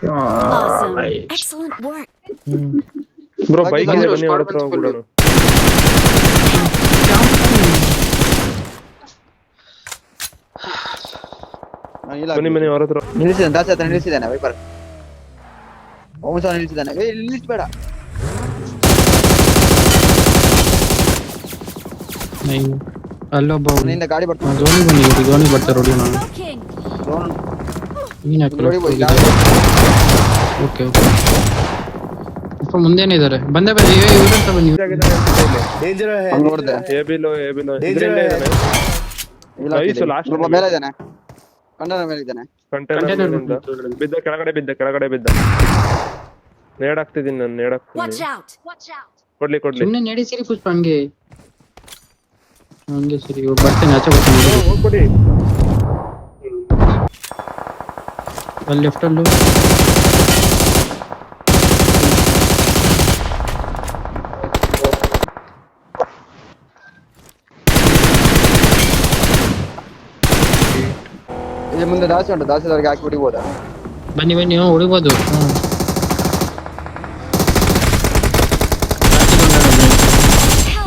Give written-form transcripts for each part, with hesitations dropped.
Awesome. Right. Excellent work. Bro ಬಾಕಿ bike ಇದೆ ಬಂದಿರೋ ಬನ್ನಿ squad ಅವ್ರ ಹತ್ರ ಬಂತು full. ಹೋಗ್ಬಿಡೋಣ. ಬನ್ನಿ ಬನ್ನಿ ಅವ್ರ ಹತ್ರ. ನಿಲ್ಲಿಸಿದ್ದಾನೆ ದಾಸ ಹತ್ರ ನಿಲ್ಲಿಸಿದ್ದಾನೆ ವೈಪರ್ ಓಮ್ ಸಹ ನಿಲ್ಲಿಸಿದ್ದಾನೆ ನಿಲ್ಲಿಸ್ಬೇಡ ಅಲ್ಲೊಬ್ಬ ಅವನಿಂದ ಗಾಡಿ ಬರ್ತಾನೆ ಧೋನಿ ಬಂದಿದ್ದೀರಿ ಧೋನಿ ಬರ್ತಾರೆ ನೋಡಿ ನಾನು Smoking. ನೀನ್ ನೋಡಿ ಓಕೆ ಓಕೆ ಸ್ವಲ್ಪ ಮುಂದೆನೇ ಇದ್ದಾರೆ ಬಂದೆ ಬನ್ನಿ ಇವರಂತ ಬನ್ನಿ ಅವ್ನು ನೋಡ್ದೆ ಎಬಿಲೋ ಇದರಿಂದ ಇದ್ದಾನೆ. ನೈಸ್ ಲಾಸ್ಟ್ ಮೇಲೆ ಇದ್ದಾನೆ ಕಂಡನ ಮೇಲೆ ಇದ್ದಾನೆ ಕಂಟೈನರ್ ಬಿದ್ದ ಕೆಳಗಡೆ ಬಿದ್ದ. ನೇಡಾಕ್ತಿದ್ದೀನಿ ನಾನು Watch out. ಕೊಡ್ಲಿ ಸುಮ್ಮನೆ ನಡಿ ಸಿರಿ ಪುಷ್ಪ ಹಂಗೆ ಸರಿ ಬರ್ತೇನೆ ಆಚೆ ಬರ್ತೀನಿ ಹೋಗ್ಬಿಡಿ. ಅಲ್ಲಿ ಲೆಫ್ಟ್ ಅಲ್ಲೂ ಇಲ್ಲಿ ಮುಂದೆ ದಾಸಿ ಉಂಟು ದಾಸದವರೆಗೆ ಹಾಕಿ ಬಿಡಿಬೋದಾ ಬನ್ನಿ ಹೊಡಿಬೋದು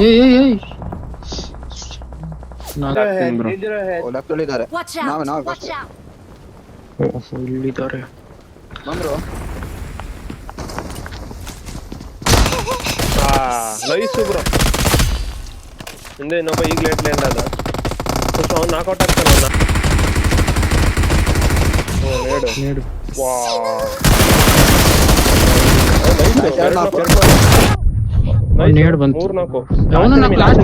ಏಯ್ ಲೆಫ್ಟ್ ಇದ್ದಾರೆ Watch out. ನಾವು Watch out. ಇಲ್ಲಿದ್ದಾರೆ ಬಂದ್ರು ನೈಸ್ ಬ್ರೋ. ಹಿಂದೆ ಇನ್ನೊಬ್ಬ ಈಗ ಲ್ಯಾಂಡ್ ಆದ. ಫಸ್ಟ್ ಅವ್ನು ನಾಕೌಟ್ ಆಗ್ತಾನ ನೇಡು ನೇಡ್ ಬಂತು 3-4 ಅವನು ಲಾಸ್ಟ್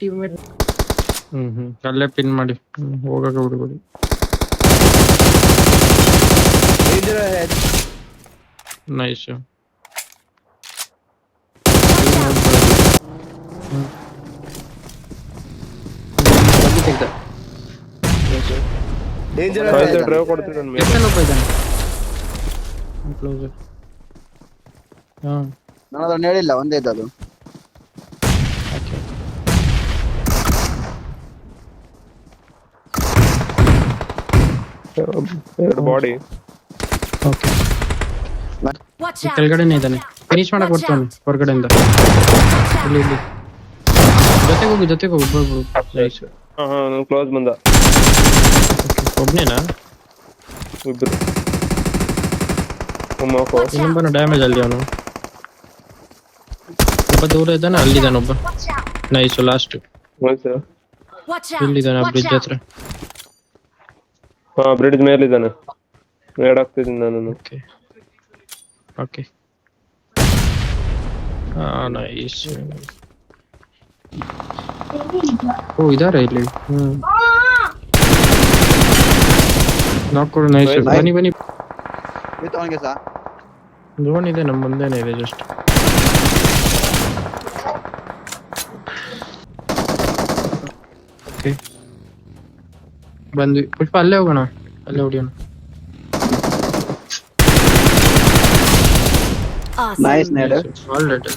ಟೀಮ್ಮೇಟ್ ಅಲ್ಲೇ ಪಿನ್ ಮಾಡಿ ಹೋಗಕ್ಕೆ ಬಿಡ್ಬೇಡಿ ನೈಸ್ ಡ್ರೈವ್ ಕೊಡ್ತೀನಿ ನನ್ನ ಮೇಲೆ. ಎಷ್ಟಲ್ಲೊಬ್ಬ ಇದ್ದಾನೆ ಕ್ಲೋಸರ್ ನಾನು ಅದನ್ನು ಹೇಳಿಲ್ಲ ಒಂದೇ ಇದ್ದದು ಎರಡು ಬಾಡಿ. Okay Watch out. ಕೆಳಗಡೆನೇ ಇದ್ದಾನೆ ಫಿನಿಶ್ ಮಾಡಕ್ ಬರ್ತಾನೆ ಹೊರಗಡೆಯಿಂದ ಇಲ್ಲಿ ಜೊತೆಗೆ ಹೋಗು ಬರ್ಬೋದು ನೈಸ್ ಹಾ ನಾನು ಕ್ಲೋಸ್ ಬಂದ. ಒಬ್ನೇನಾ ಇಬ್ರು ಇನ್ನೊಬ್ಬನು ಡ್ಯಾಮೇಜ್ ಅಲ್ಲಿ ಅವನು ಒಬ್ಬ ದೂರ ಇದ್ದಾನೆ ಅಲ್ಲಿದ್ದಾನೆ ಒಬ್ಬ ನೈಸ್ ಲಾಸ್ಟ್ Watch out. ಇಲ್ಲಿದ್ದಾನೆ ಬ್ರಿಡ್ಜ್ ಹತ್ರ ಹಾ ಬ್ರಿಡ್ಜ್ ಮೇಲಿದ್ದಾನೆ. ನೇಡಾಕ್ತಿದ್ದೀನಿ ನಾನು. ಓಕೆ ನೈಸ್ ಓ ಇದಾರೆ ಇಲ್ಲಿ ನಾಕ್ ಕೊಡು ನೈಸ್ ಬನ್ನಿ ಬಿತ್ತು ಅವನಿಗೆ ಸಹ ಝೋನ್ ಇದೆ ನಮ್ಮ ಮುಂದೆನೇ ಇದೆ ಜಸ್ಟ್ ಓಕೆ ಬಂದ್ವಿ ಪುಷ್ಪ ಅಲ್ಲೇ ಹೋಗೋಣ ಅಲ್ಲೇ ಹೊಡಿಯೋಣ Awesome. Nice ನೇಡ್ all right